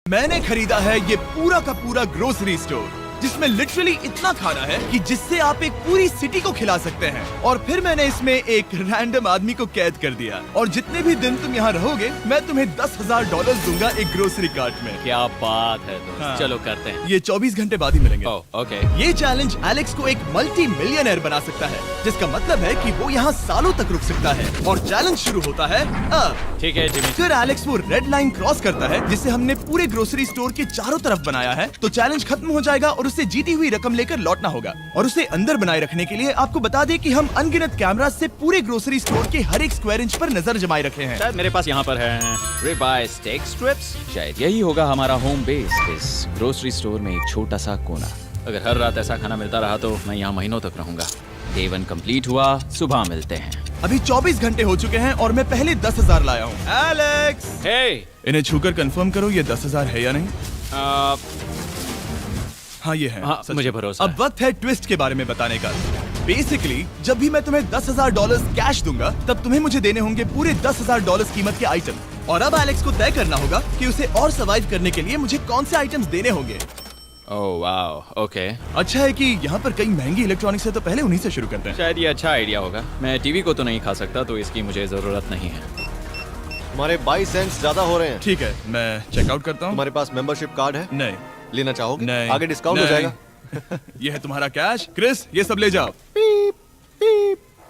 मैंने खरीदा है ये पूरा का पूरा ग्रोसरी स्टोर, जिसमें लिटरली इतना खाना है कि जिससे आप एक पूरी सिटी को खिला सकते हैं। और फिर मैंने इसमें एक रैंडम आदमी को कैद कर दिया, और जितने भी दिन तुम यहाँ रहोगे मैं तुम्हें $10,000 दूंगा एक ग्रोसरी कार्ट में। क्या बात है दोस्त। हाँ। चलो करते हैं। ये 24 घंटे बाद ही मिलेंगे। ओके। ये चैलेंज एलेक्स को एक मल्टी मिलियनर बना सकता है, जिसका मतलब है कि वो यहाँ सालों तक रुक सकता है। और चैलेंज शुरू होता है अब। ठीक है जिमी। फिर एलेक्स वो रेड लाइन क्रॉस करता है जिसे हमने पूरे ग्रोसरी स्टोर के चारों तरफ बनाया है, तो चैलेंज खत्म हो जाएगा और उसे जीती हुई रकम लेकर लौटना होगा। और उसे अंदर बनाए रखने के लिए आपको बता दें कि हम अनगिनत कैमरा से पूरे ग्रोसरी स्टोर के हर एक स्क्वायर इंच पर नजर जमाए रखे हैं। शायद मेरे पास यहाँ पर है रिबाय स्टेक स्ट्रिप्स। शायद यही होगा हमारा होम बेस, इस ग्रोसरी स्टोर में एक छोटा सा कोना। अगर हर रात ऐसा खाना मिलता रहा तो मैं यहाँ महीनों तक रहूंगा। डे 1 कंप्लीट हुआ, सुबह मिलते हैं। अभी 24 घंटे हो चुके हैं और मैं पहले 10,000 लाया हूँ। एलेक्स, हे इन्हें छूकर कंफर्म करो ये 10,000 है या नहीं। हाँ ये है। हाँ, सच। मुझे भरोसा अब वक्त है ट्विस्ट के बारे में बताने का। बेसिकली जब भी मैं तुम्हें $10,000 कैश दूंगा, तब तुम्हें मुझे देने होंगे पूरे $10,000 कीमत के आइटम। और अब एलेक्स को तय करना होगा कि उसे और सर्वाइव करने के लिए मुझे कौन से आइटम्स देने होंगे। Oh wow, okay. अच्छा है कि यहाँ पर कई महंगी इलेक्ट्रॉनिक्स है, तो पहले उन्हीं से शुरू करते हैं। शायद ये अच्छा आइडिया होगा। मैं टीवी को तो नहीं खा सकता, तो इसकी मुझे जरूरत नहीं है। हमारे 22 सेंट्स ज्यादा हो रहे हैं। ठीक है, मैं चेकआउट करता हूँ। तुम्हारे पास मेंबरशिप कार्ड है? नहीं। लेना चाहोगे? नहीं। आगे डिस्काउंट हो नहीं। जाएगा। ये है तुम्हारा कैश। क्रिस, ये सब ले जाओ।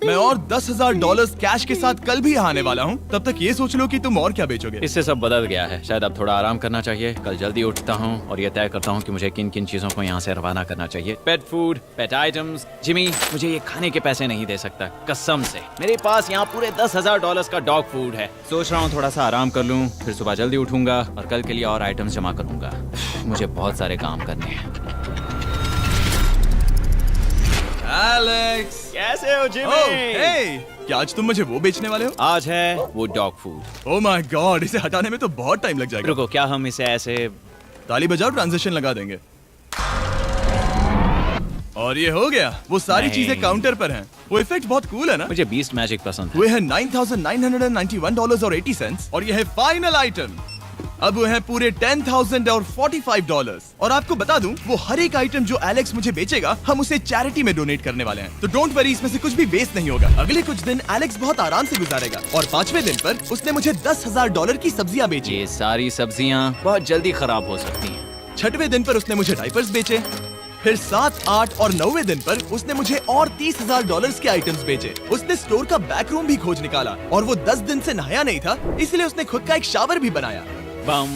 मैं और $10,000 कैश के साथ कल भी यहाँ आने वाला हूँ। तब तक ये सोच लो कि तुम और क्या बेचोगे। इससे सब बदल गया है। शायद अब थोड़ा आराम करना चाहिए। कल जल्दी उठता हूँ और ये तय करता हूँ कि मुझे किन किन चीजों को यहाँ से रवाना करना चाहिए। पेट फूड, पेट आइटम्स। जिमी, मुझे ये खाने के पैसे नहीं दे सकता, कसम से। मेरे पास यहाँ पूरे $10,000 का डॉग फूड है। सोच रहा हूँ थोड़ा सा आराम कर लूँ, फिर सुबह जल्दी उठूंगा और कल के लिए और आइटम्स जमा करूंगा। मुझे बहुत सारे काम करने हैं। एलेक्स, कैसे हो जिमी? ओह, हे, क्या आज तुम मुझे वो बेचने वाले हो? आज है वो dog food. Oh my God, इसे हटाने में तो बहुत टाइम लग जाएगा। रुको, क्या हम इसे ऐसे ताली बजाओ, ट्रांजिशन लगा देंगे। और ये हो गया। वो सारी नहीं। चीजें काउंटर पर हैं। वो इफेक्ट बहुत कूल है ना। मुझे बीस्ट मैजिक पसंद है। वो है $9,991.80 और ये है फाइनल आइटम। अब वो है पूरे $10,045 और आपको बता दूं, वो हर एक आइटम जो एलेक्स मुझे बेचेगा, हम उसे चैरिटी में डोनेट करने वाले हैं। तो डोंट वरी, इसमें से कुछ भी वेस्ट नहीं होगा। अगले कुछ दिन एलेक्स बहुत आराम से गुजारेगा और 5वें दिन पर उसने मुझे $10,000 की सब्जियां बेची। ये सारी सब्जियां बहुत जल्दी खराब हो सकती हैं। 6वें दिन पर उसने मुझे डाइपर्स बेचे। फिर 7, 8 और 9वें दिन पर उसने मुझे और $30,000 के आइटम्स बेचे। उसने स्टोर का बैक रूम भी खोज निकाला और वो 10 दिन से नहाया नहीं था, इसलिए उसने खुद का एक शावर भी बनाया बम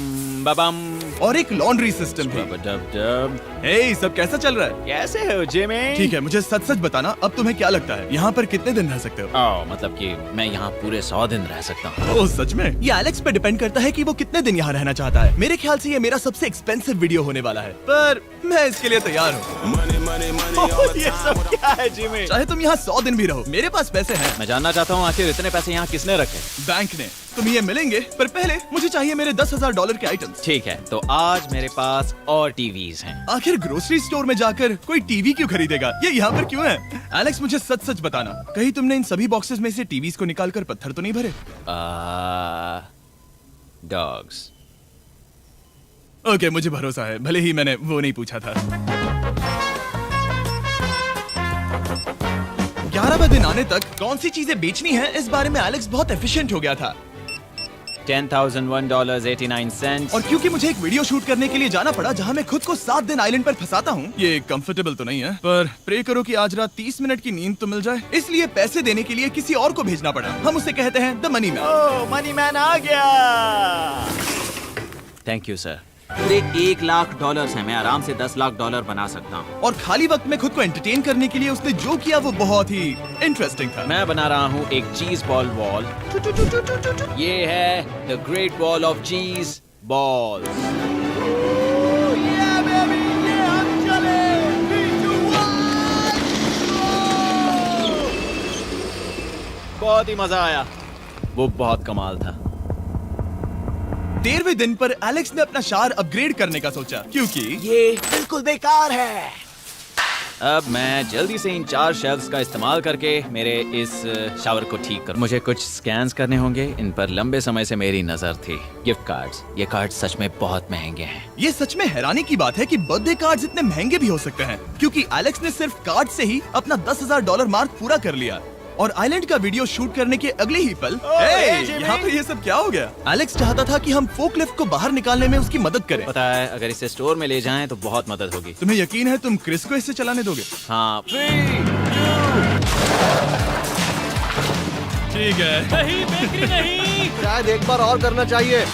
बम और एक लॉन्ड्री सिस्टम भी। डब। हे, सब कैसा चल रहा है? कैसे हो जिमी? ठीक है, मुझे सच सच बताना, अब तुम्हें क्या लगता है यहाँ पर कितने दिन रह सकते हो? ओह, मतलब कि मैं यहाँ पूरे 100 दिन रह सकता हूँ। ओह सच में? ये एलेक्स पे डिपेंड करता है कि वो कितने दिन यहाँ रहना चाहता है। मेरे ख्याल से ये मेरा सबसे एक्सपेंसिव वीडियो होने वाला है, पर मैं इसके लिए तैयार हूँ। ये सब क्या है जिमी? चाहे तुम यहाँ 100 दिन भी रहो, मेरे पास पैसे हैं। मैं जानना चाहता हूँ आखिर इतने पैसे यहाँ किसने रखे? बैंक ने। तुम्हें ये मिलेंगे, पर पहले मुझे चाहिए मेरे $10,000 के आइटम्स। ठीक है, तो आज मेरे पास और टीवीज हैं। आखिर ग्रोसरी स्टोर में जाकर कोई टीवी क्यों खरीदेगा? ये यहाँ पर क्यों है? एलेक्स, मुझे सच सच बताना, कहीं तुमने इन सभी बॉक्सेस में से टीवीज को निकालकर पत्थर तो नहीं भरे? डॉग्स। ओके, मुझे भरोसा है, भले ही मैंने वो नहीं पूछा था। 11वें दिन आने तक कौन सी चीजें बेचनी है, इस बारे में एलेक्स बहुत एफिशिएंट हो गया था। $10,001.89। और क्योंकि मुझे एक वीडियो शूट करने के लिए जाना पड़ा जहां मैं खुद को 7 दिन आइलैंड पर फंसाता हूं, ये कंफर्टेबल तो नहीं है, पर प्रे करो कि आज रात 30 मिनट की नींद तो मिल जाए। इसलिए पैसे देने के लिए किसी और को भेजना पड़ा। हम उसे कहते हैं the money man. Oh, money man आ गया। Thank you sir. पूरे $1,00,000 है। मैं आराम से $10,00,000 बना सकता हूँ। और खाली वक्त में खुद को एंटरटेन करने के लिए उसने जो किया वो बहुत ही इंटरेस्टिंग था। मैं बना रहा हूँ एक चीज बॉल वॉल। ये है the great wall of cheese ball. बहुत ही मजा आया। वो बहुत कमाल था। 13वें दिन पर एलेक्स ने अपना शार अपग्रेड करने का सोचा, क्योंकि ये बिल्कुल बेकार है। अब मैं जल्दी से इन 4 शेल्फ्स का इस्तेमाल करके मेरे इस शावर को ठीक करूं। मुझे कुछ स्कैन्स करने होंगे। इन पर लंबे समय से मेरी नजर थी। गिफ्ट कार्ड्स, ये कार्ड सच में बहुत महंगे हैं। ये सच में हैरानी की बात है कि बर्थडे कार्ड्स इतने महंगे भी हो सकते हैं, क्योंकि एलेक्स ने सिर्फ कार्ड से ही अपना $10,000 मार्क पूरा कर लिया। और आइलैंड का वीडियो शूट करने के अगले ही पल यहाँ पे ये सब क्या हो गया? एलेक्स चाहता था कि हम फोकलिफ्ट को बाहर निकालने में उसकी मदद करें। पता है, अगर इसे स्टोर में ले जाएं तो बहुत मदद होगी। तुम्हें यकीन है तुम क्रिस को इससे चलाने दोगे? हाँ, 3, 2। ठीक है। नहीं बेकरी नहीं। शायद एक बार और करना चाहिए।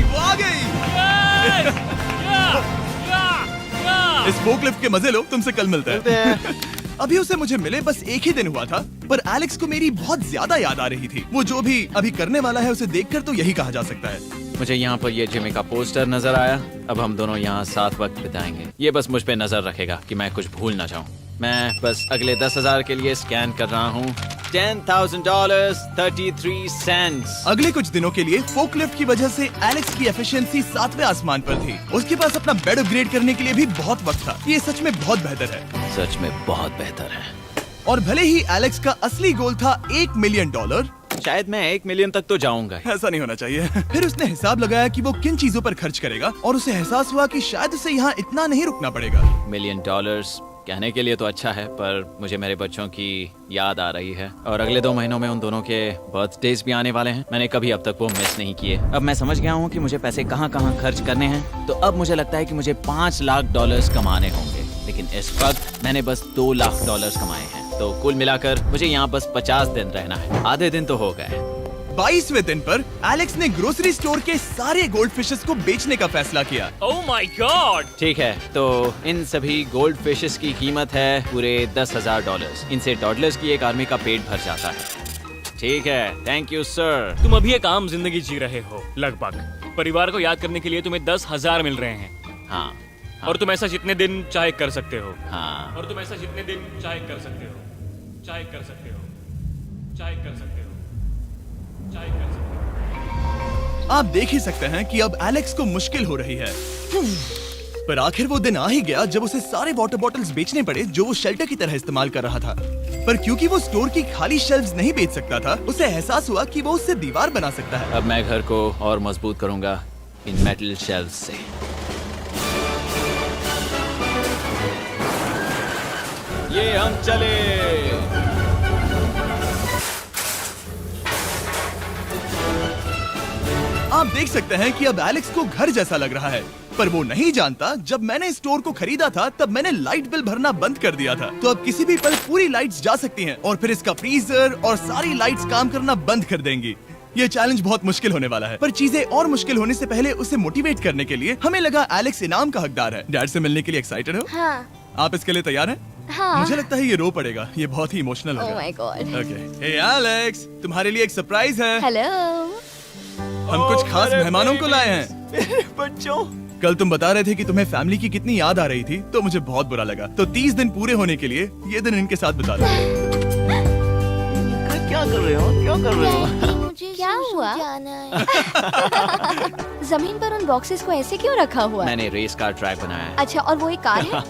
वो आ गई। इस फोकलिफ्ट के मजे लो, तुमसे कल मिलते मिलते हैं। हैं। अभी उसे मुझे मिले बस एक ही दिन हुआ था, पर एलेक्स को मेरी बहुत ज्यादा याद आ रही थी। वो जो भी अभी करने वाला है उसे देखकर तो यही कहा जा सकता है। मुझे यहाँ पर ये जिमी का पोस्टर नजर आया। अब हम दोनों यहाँ साथ वक्त बिताएंगे। ये बस मुझ पे नजर रखेगा कि मैं कुछ भूल ना जाऊँ। मैं बस अगले 10,000 के लिए स्कैन कर रहा हूँ। $10,000 33 सेंट्स। अगले कुछ दिनों के लिए फोकलिफ्ट की वजह से एलेक्स की एफिशिएंसी 7वें आसमान पर थी। उसके पास अपना बेड अपग्रेड करने के लिए भी बहुत वक्त था। ये सच में बहुत बेहतर है। सच में बहुत बेहतर है। और भले ही एलेक्स का असली गोल था $1 मिलियन, शायद मैं 1 मिलियन तक तो जाऊंगा। ऐसा नहीं होना चाहिए। फिर उसने हिसाब लगाया कि वो किन चीजों पर खर्च करेगा, और उसे एहसास हुआ कि शायद उसे यहाँ इतना नहीं रुकना पड़ेगा। $1 मिलियन कहने के लिए तो अच्छा है, पर मुझे मेरे बच्चों की याद आ रही है। और अगले 2 महीनों में उन दोनों के बर्थडेज भी आने वाले हैं। मैंने कभी अब तक वो मिस नहीं किए। अब मैं समझ गया हूँ कि मुझे पैसे कहाँ कहाँ खर्च करने हैं। तो अब मुझे लगता है कि मुझे $5 लाख कमाने होंगे। लेकिन इस वक्त मैंने बस $2 लाख कमाए हैं। तो कुल मिलाकर मुझे यहाँ बस 50 दिन रहना है। आधे दिन तो हो गए। 22वें दिन पर एलेक्स ने ग्रोसरी स्टोर के सारे गोल्ड फिशेस को बेचने का फैसला किया। Oh my God. ठीक है, तो इन सभी गोल्ड फिशेस की कीमत है पूरे $10,000। इनसे टॉडलर्स की एक आर्मी का पेट भर जाता है। ठीक है, थैंक यू सर। तुम अभी एक आम जिंदगी जी रहे हो लगभग। परिवार को याद करने के लिए तुम्हें 10,000 मिल रहे हैं। हाँ, और तुम ऐसा जितने दिन चाहे कर सकते हो। हाँ। और तुम ऐसा जितने दिन चाहे कर सकते हो। चाहे कर सकते हो। चाहे कर सकते हो। चाहे कर सकते हो। आप देख ही सकते हैं कि अब एलेक्स को मुश्किल हो रही है। पर आखिर वो दिन आ ही गया जब उसे सारे वाटर बॉटल्स बेचने पड़े जो वो शेल्टर की तरह इस्तेमाल कर रहा था। पर क्योंकि वो स्टोर की खाली शेल्फ्स नहीं बेच सकता था, उसे एहसास हुआ कि वो उससे दीवार बना सकता है। अब मैं घर को और मजबूत करूंगा इन मेटल शेल्फ्स से। ये हम चले। आप देख सकते हैं कि अब एलेक्स को घर जैसा लग रहा है, पर वो नहीं जानता जब मैंने स्टोर को खरीदा था तब मैंने लाइट बिल भरना बंद कर दिया था। तो अब किसी भी पल पूरी लाइट्स जा सकती हैं और फिर इसका फ्रीजर और सारी लाइट्स काम करना बंद कर देंगी। ये चैलेंज बहुत मुश्किल होने वाला है, पर चीजें और मुश्किल होने से पहले उसे मोटिवेट करने के लिए हमें लगा एलेक्स इनाम का हकदार है। डैड से मिलने के लिए एक्साइटेड हो? हाँ, आप इसके लिए तैयार हैं? हाँ। मुझे लगता है ये रो पड़ेगा। ये बहुत ही इमोशनल Oh होगा। my God. Okay, hey Alex, तुम्हारे लिए एक सरप्राइज है। हेलो। हम कुछ खास मेहमानों को लाए हैं। बच्चों। कल तुम बता रहे थे कि तुम्हें फैमिली की कितनी याद आ रही थी, तो मुझे बहुत बुरा लगा। तो 30 दिन पूरे होने के लिए ये दिन इनके साथ बिता लो। क्या कर रहे हो? क्या कर रहे हो? मुझे क्या हुआ? जमीन पर उन बॉक्सेस को ऐसे क्यों रखा हुआ है? मैंने रेस कार ट्रैक बनाया है। अच्छा, और वो एक कार है?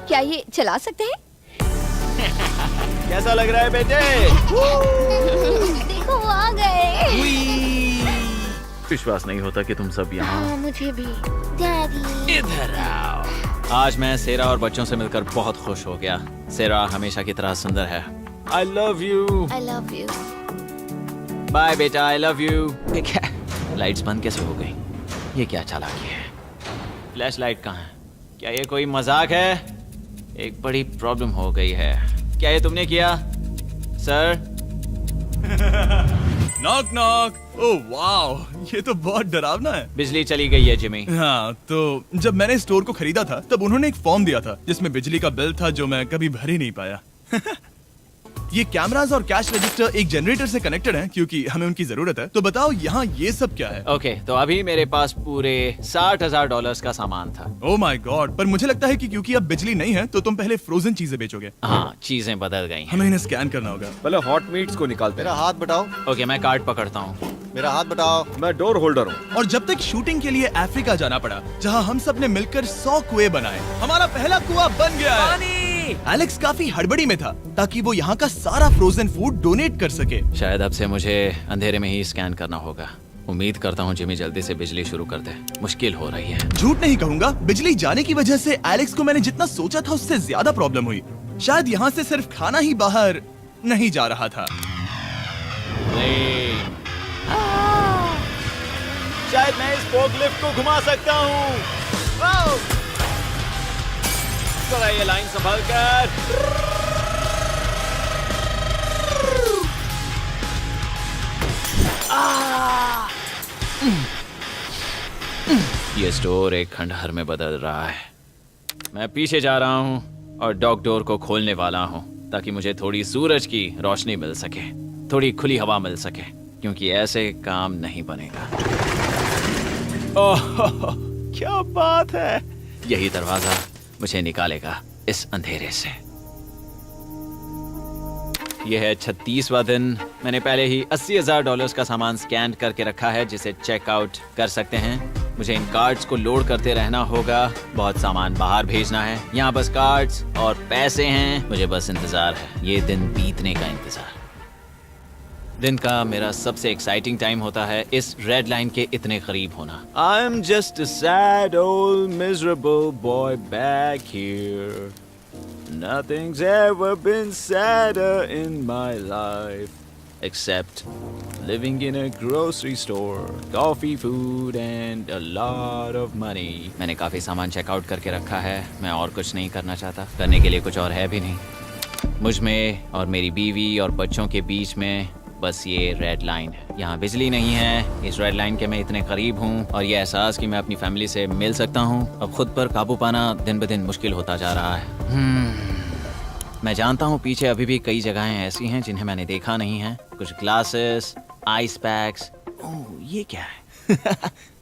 क्या ये चला सकते हैं? कैसा लग रहा है बेटे? देखो वो आ गए। विश्वास नहीं होता कि तुम सब यहाँ। हाँ, मुझे भी। डैडी। इधर आओ। आज मैं सेरा और बच्चों से मिलकर बहुत खुश हो गया। सेरा हमेशा की तरह सुंदर है। I love you। I love you। Bye बेटा, I love you। ये क्या? लाइट्स बंद कैसे हो गई? ये क्या चालाकी है? फ्लैश लाइट कहाँ है? क्या ये कोई मजाक है? एक बड़ी प्रॉब्लम हो गई है। क्या ये तुमने किया, sir? Knock knock. Oh wow, ये तो बहुत डरावना है। बिजली चली गई है जिमी। हाँ, तो जब मैंने स्टोर को खरीदा था तब उन्होंने एक फॉर्म दिया था जिसमें बिजली का बिल था जो मैं कभी भर ही नहीं पाया। ये कैमरास और कैश रजिस्टर एक जनरेटर से कनेक्टेड हैं क्योंकि हमें उनकी जरूरत है। तो बताओ यहाँ ये सब क्या है? ओके, तो अभी मेरे पास पूरे $60,000 का सामान था। ओह माय गॉड, पर मुझे लगता है कि क्योंकि अब बिजली नहीं है तो तुम पहले फ्रोजन चीजें बेचोगे। हाँ, चीजें बदल गई हैं। हमें इन्हें स्कैन करना होगा। पहले हॉट मीट्स को निकालते। मेरा हाथ बटाओ। ओके, मैं कार्ड पकड़ता हूँ। मेरा हाथ बटाओ। मैं डोर होल्डर हूँ। और जब तक शूटिंग के लिए अफ्रीका जाना पड़ा, जहां हम सब ने मिलकर 100 कुएं बनाए, हमारा पहला कुआं बन गया है। एलेक्स काफी हड़बड़ी में था ताकि वो यहाँ का सारा फ्रोजन फूड डोनेट कर सके। शायद अब से मुझे अंधेरे में ही स्कैन करना होगा। उम्मीद करता हूँ जिमी जल्दी से बिजली शुरू कर दे। मुश्किल हो रही है। झूठ नहीं कहूंगा, बिजली जाने की वजह से एलेक्स को मैंने जितना सोचा था उससे ज्यादा प्रॉब्लम हुई। शायद यहाँ से सिर्फ खाना ही बाहर नहीं जा रहा था। शायद मैं इस फोर्कलिफ्ट को घुमा सकता हूँ। जरा ये लाइन संभाल कर। ये स्टोर एक खंडहर में बदल रहा है। मैं पीछे जा रहा हूँ और डॉग डोर को खोलने वाला हूँ ताकि मुझे थोड़ी सूरज की रोशनी मिल सके, थोड़ी खुली हवा मिल सके, क्योंकि ऐसे काम नहीं बनेगा। ओह, क्या बात है! यही दरवाजा मुझे निकालेगा इस अंधेरे से। यह है 36वां दिन। मैंने पहले ही $80,000 का सामान स्कैन करके रखा है जिसे चेकआउट कर सकते हैं। मुझे इन कार्ड्स को लोड करते रहना होगा। बहुत सामान बाहर भेजना है। यहाँ बस कार्ड्स और पैसे हैं। मुझे बस इंतजार है, ये दिन बीतने का इंतजार। दिन का मेरा सबसे एक्साइटिंग टाइम होता है इस रेड लाइन के इतने करीब होना। I am just a sad old miserable boy back here. Nothing's ever been sadder in my life except living in a grocery store, coffee, food and a lot of money. मैंने काफी सामान checkout करके रखा है। मैं और कुछ नहीं करना चाहता। करने के लिए कुछ और है भी नहीं। मुझ में और मेरी बीवी और बच्चों के बीच में बस ये रेड लाइन है। यहाँ बिजली नहीं है। इस रेड लाइन के मैं इतने करीब हूँ और ये एहसास कि मैं अपनी फैमिली से मिल सकता हूँ, अब खुद पर काबू पाना दिन ब दिन मुश्किल होता जा रहा है। मैं जानता हूँ पीछे अभी भी कई जगहें ऐसी हैं जिन्हें मैंने देखा नहीं है। कुछ ग्लासेस, आइस पैक्स। ओह, ये क्या है?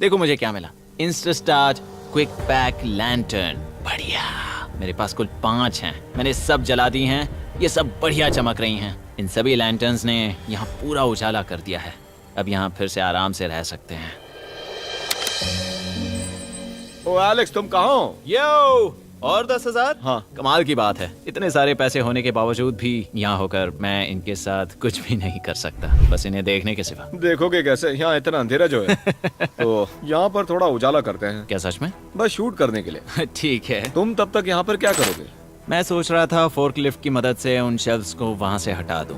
देखो मुझे क्या मिला। इंस्टास्टार्ट क्विक पैक लैंटर्न। बढ़िया। मेरे पास कुल 5 हैं। मैंने सब जला दी हैं। ये सब बढ़िया चमक रही हैं। इन सभी लैंटर्न्स ने यहाँ पूरा उजाला कर दिया है। अब यहाँ फिर से आराम से रह सकते हैं। ओ एलेक्स, तुम कहाँ हो? यो, और 10,000? हाँ। कमाल की बात है। इतने सारे पैसे होने के बावजूद भी यहाँ होकर मैं इनके साथ कुछ भी नहीं कर सकता, बस इन्हें देखने के सिवा। देखोगे कैसे? यहाँ इतना अंधेरा जो है। तो यहाँ पर थोड़ा उजाला करते हैं। क्या सच में? बस शूट करने के लिए। ठीक है। तुम तब तक यहाँ पर क्या करोगे? मैं सोच रहा था फोर्कलिफ्ट की मदद से उन शेल्फ्स को वहाँ से हटा दूं।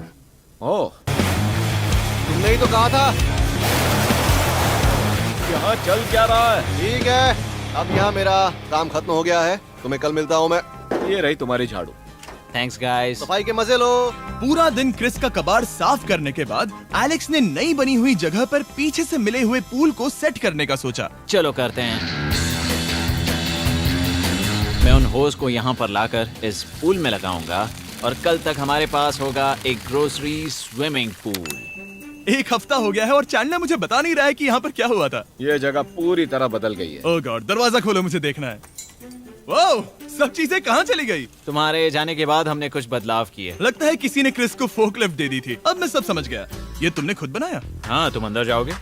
ओह, तुमने ही तो कहा था। यहाँ चल क्या रहा है? ठीक है, अब यहाँ मेरा काम खत्म हो गया है। तुम्हें कल मिलता हूँ मैं। ये रही तुम्हारी झाड़ू। Thanks guys. सफाई के मजे लो। पूरा दिन क्रिस का कबाड़ साफ करने के बाद एलेक्स ने नई बनी हुई जगह पर पीछे से मिले हुए पूल को सेट करने का सोचा। चलो करते हैं। मैं उन होज को यहाँ पर लाकर इस पूल में लगाऊंगा और कल तक हमारे पास होगा एक ग्रोसरी स्विमिंग पूल। 1 हफ्ता हो गया है और चैंडलर मुझे बता नहीं रहा है कि यहाँ पर क्या हुआ था। ये जगह पूरी तरह बदल गई है। ओह गॉड, दरवाजा खोलो, मुझे देखना है। वाह, सब चीजें कहाँ चली गई? तुम्हारे जाने के बाद हमने कुछ बदलाव किए। लगता है किसी ने क्रिस को फोर्कलिफ्ट दे दी थी। अब मैं सब समझ गया। ये तुमने खुद बनाया? हाँ, तुम अंदर जाओगे?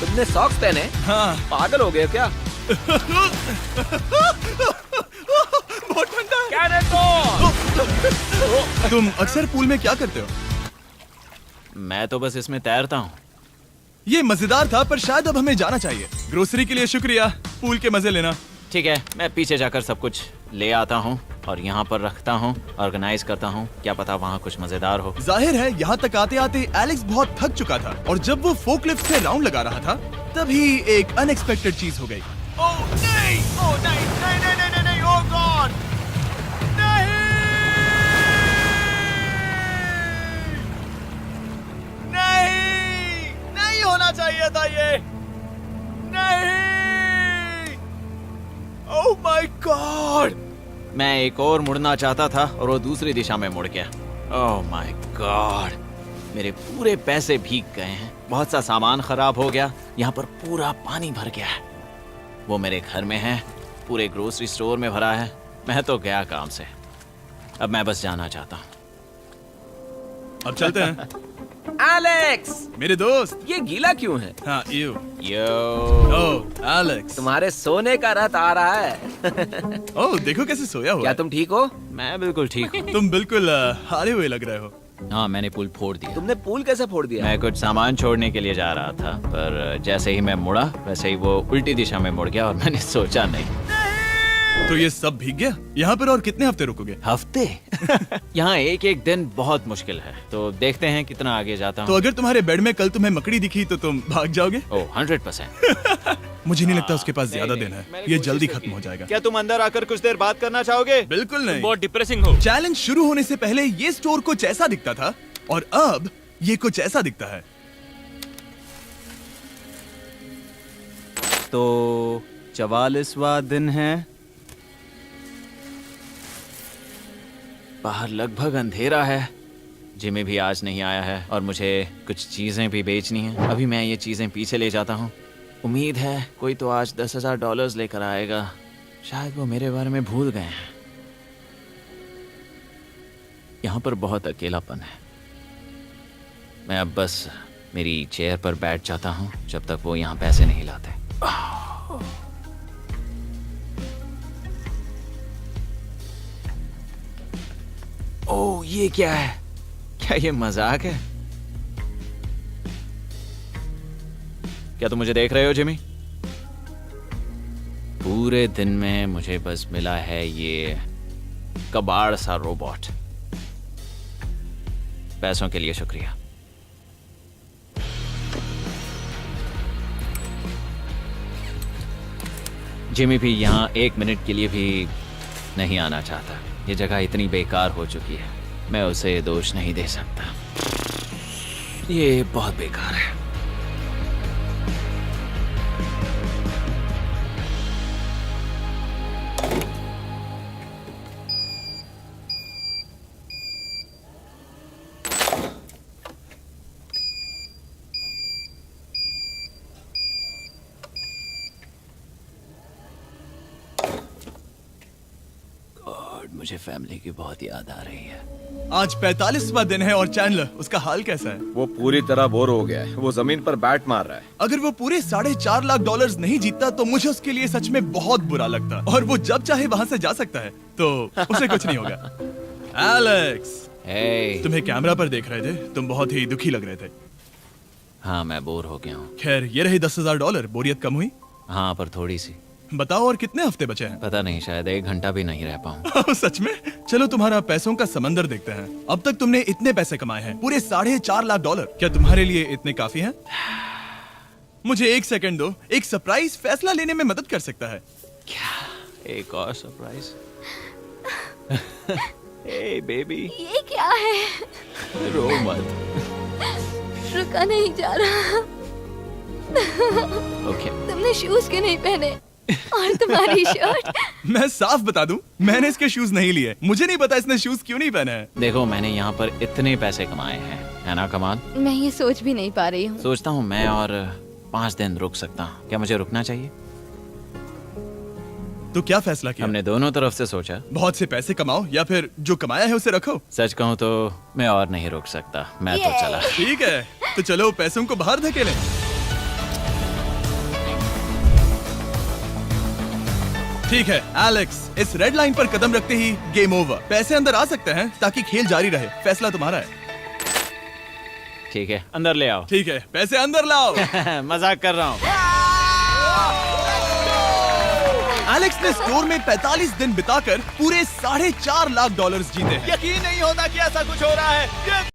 तुमने सॉक्स पहने? हाँ। पागल हो गए क्या? बहुत ठंडा है। तुम अक्सर पूल में क्या करते हो? मैं तो बस इसमें तैरता हूँ। ये मजेदार था, पर शायद अब हमें जाना चाहिए। ग्रोसरी के लिए शुक्रिया, पूल के मजे लेना। ठीक है, मैं पीछे जाकर सब कुछ ले आता हूँ और यहाँ पर रखता हूँ, ऑर्गेनाइज करता हूँ। क्या पता वहाँ कुछ मजेदार हो। जाहिर है यहाँ तक आते आते एलेक्स बहुत थक चुका था और जब वो फोर्कलिफ्ट से राउंड लगा रहा था तभी एक अनएक्सपेक्टेड चीज हो गई। ओह नहीं, ओह नहीं, नहीं, नहीं, नहीं, नहीं, ओह गॉड, नहीं, नहीं, नहीं होना चाहिए था ये, नहीं, ओह माय गॉड। मैं एक और मुड़ना चाहता था और वो दूसरी दिशा में मुड़ गया। ओह माय गॉड, मेरे पूरे पैसे भीग गए हैं। बहुत सा सामान खराब हो गया। यहाँ पर पूरा पानी भर गया है। वो मेरे घर में है, पूरे ग्रोसरी स्टोर में भरा है। मैं तो गया काम से। अब मैं बस जाना चाहता हूँ। अब चलते हैं। एलेक्स, मेरे दोस्त। ये गीला क्यों है? हाँ यू। Yo oh Alex. तुम्हारे सोने का रात आ रहा है। ओह देखो कैसे सोया हुआ क्या है। तुम ठीक हो? मैं बिल्कुल ठीक हूँ। तुम बिल्कुल हारे हुए लग रहे हो। हाँ, मैंने पुल फोड़ दिया। तुमने पूल कैसे फोड़ दिया? मैं कुछ सामान छोड़ने के लिए जा रहा था, पर जैसे ही मैं मुड़ा वैसे ही वो उल्टी दिशा में मुड़ गया और मैंने सोचा नहीं। तो ये सब भीग गया। यहाँ पर और कितने हफ्ते रुकोगे? हफ्ते? यहाँ एक एक दिन बहुत मुश्किल है, तो देखते हैं कितना आगे जाता तो हूँ। अगर तुम्हारे बेड में कल तुम्हें मकड़ी दिखी तो तुम भाग जाओगे? ओह 100%। मुझे नहीं लगता उसके पास ज्यादा दिन है। ये जल्दी खत्म हो जाएगा। क्या तुम अंदर आकर कुछ देर बात करना चाहोगे? बिल्कुल नहीं। बहुत डिप्रेसिंग हो। चैलेंज शुरू होने से पहले ये स्टोर कुछ ऐसा दिखता था और अब ये कुछ ऐसा दिखता है। तो 44वां दिन है। बाहर लगभग अंधेरा है। जिमी भी आज नहीं आया है और मुझे कुछ चीजें भी बेचनी हैं। अभी मैं ये चीजें पीछे ले जाता हूँ। उम्मीद है कोई तो आज $10,000 लेकर आएगा। शायद वो मेरे बारे में भूल गए हैं। यहाँ पर बहुत अकेलापन है। मैं अब बस मेरी चेयर पर बैठ जाता हूँ जब तक वो यहाँ पैसे नहीं लाते। ओह, ये क्या है? क्या ये मजाक है? क्या तुम मुझे देख रहे हो जिमी? पूरे दिन में मुझे बस मिला है ये कबाड़ सा रोबोट। पैसों के लिए शुक्रिया। जिमी भी यहाँ 1 मिनट के लिए भी नहीं आना चाहता। ये जगह इतनी बेकार हो चुकी है, मैं उसे दोष नहीं दे सकता। ये बहुत बेकार है। मुझे फैमिली की बहुत याद आ रही है। आज 45वां दिन है और चैंडलर, उसका हाल कैसा है? वो पूरी तरह बोर हो गया है। वो जमीन पर बैट मार रहा है। अगर वो पूरे $4.5 लाख नहीं जीतता तो मुझे उसके लिए सच में बहुत बुरा लगता। और वो जब चाहे वहाँ से जा सकता है, तो उसे कुछ नहीं होगा। एलेक्स, hey, तुम्हें कैमरा पर देख रहे थे। तुम बहुत ही दुखी लग रहे थे। हाँ, मैं बोर हो गया हूँ। खैर, ये रही $10,000। बोरियत कम हुई? हाँ, पर थोड़ी सी। बताओ और कितने हफ्ते बचे हैं? पता नहीं, शायद 1 घंटा भी नहीं रह पाऊँ। सच में? चलो तुम्हारा पैसों का समंदर देखते हैं। अब तक तुमने इतने पैसे कमाए हैं, पूरे $4.5 लाख। क्या तुम्हारे लिए इतने काफी हैं? मुझे 1 सेकंड दो। एक सरप्राइज फैसला लेने में मदद कर सकता है। क्या? एक और सरप्राइज? हे बेबी, ये क्या है? रो मत। रुका नहीं जा रहा। ओके। तुमने शूज क्यों नहीं पहने? और तुम्हारी शर्ट? मैं साफ बता दूं, मैंने इसके शूज नहीं लिए। मुझे नहीं पता इसने शूज क्यों नहीं पहने हैं। देखो, मैंने यहाँ पर इतने पैसे कमाए हैं, है ना कमाल? मैं ये सोच भी नहीं पा रही हूँ। सोचता हूँ मैं और 5 दिन रुक सकता हूँ। क्या मुझे रुकना चाहिए? तो क्या फैसला किया? हमने दोनों तरफ से सोचा। बहुत से पैसे कमाओ या फिर जो कमाया है उसे रखो। सच कहूँ तो मैं और नहीं रुक सकता। मैं तो चला। ठीक है, तो चलो पैसों को बाहर धकेलें। ठीक है एलेक्स, इस रेड लाइन पर कदम रखते ही गेम ओवर। पैसे अंदर आ सकते हैं ताकि खेल जारी रहे। फैसला तुम्हारा है। ठीक है, अंदर ले आओ। ठीक है, पैसे अंदर लाओ। मजाक कर रहा हूँ। एलेक्स ने स्टोर में 45 दिन बिताकर पूरे $4.5 लाख जीते हैं। यकीन नहीं होता कि ऐसा कुछ हो रहा है।